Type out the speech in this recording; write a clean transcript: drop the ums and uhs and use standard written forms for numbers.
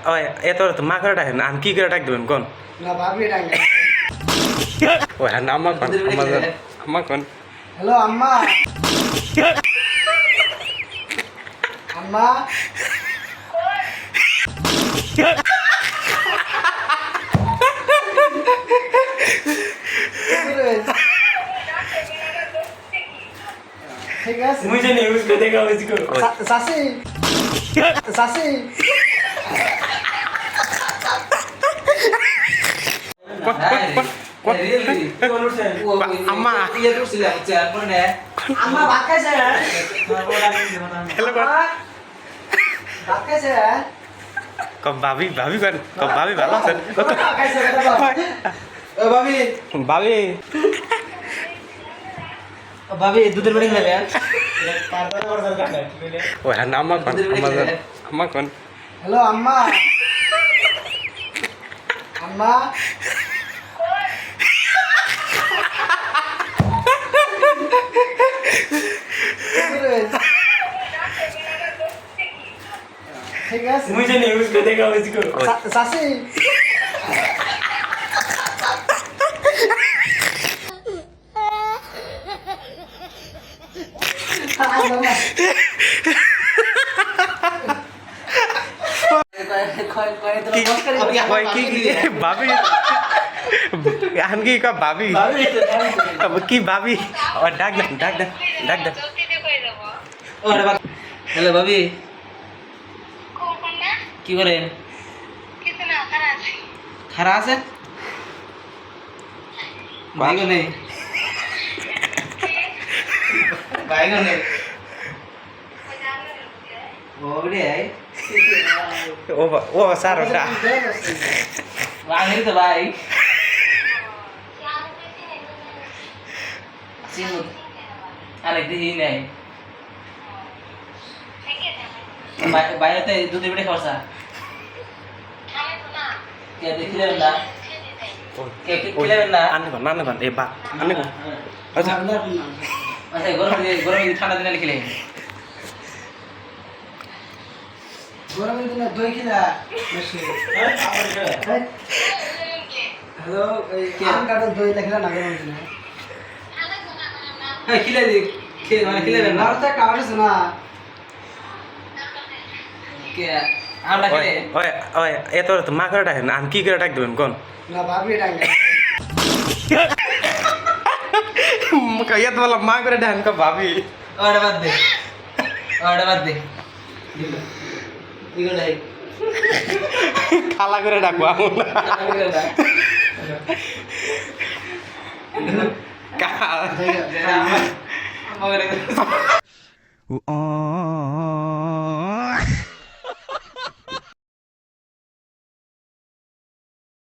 ওই এত তো মা করে ডাকেন আমি কি করে ডাক দেবেন কোন না ভাবি ডাক ওই হ্যাঁ আম্মা কোন আম্মা কোন হ্যালো আম্মা আম্মা ঠিক আছে मुझे नहीं उसको देखा उसको সাসি সাসি আম্মা আম্মা ভাত খাইছে হ্যালো ভাত খাইছে কব ভাবি ভাবি কোন কব ভাবি ভালো আছেন খাইছে ও ভাবি ভাবি ভাবি দুধের বাড়ি খেলে ওই হ্যাঁ আম্মা কোন আম্মা কোন হ্যালো আম্মা আম্মা ঠিক আছে मुझे नहीं उसको देखा उसको সাসি কই কি ভাবি আনকি কা ভাবি কি ভাবি ও ডাক দেন ডাক দেন হ্যালো ভাবি কি করেন খারা আছে বাইগো নেই বাইগো নেই ওরে ও স্যার ওটা বাঙালি তো ভাই সিমুদ আরেক দিহি নেই বাইরেতে দুধের বেড়ে খাওয়া কে দেখিলেন না কে খেলেবেন না আনে কোন এ বা আনে কোন আচ্ছা আচ্ছা গরমে ঠান্ডা দিনে খেলে গরমের দিনে দই খেলা বেশি হ্যালো এই আম কাটো দই লেখলা না গরমের দিনে হ্যাঁ খেলে মানে খেলেবেন না আর তো কাট আছে না কে আমরা খেলে ওই ওই এত তো মা করে ডাকেন আমি কি করে ডাক দেবেন কোন না ভাবি ডাক ইয়াত বলা মা করে ডাকেন কা ভাবি ওটা বাদ দে দিগো নাই খালা করে ডাকবো আমু না আমাকে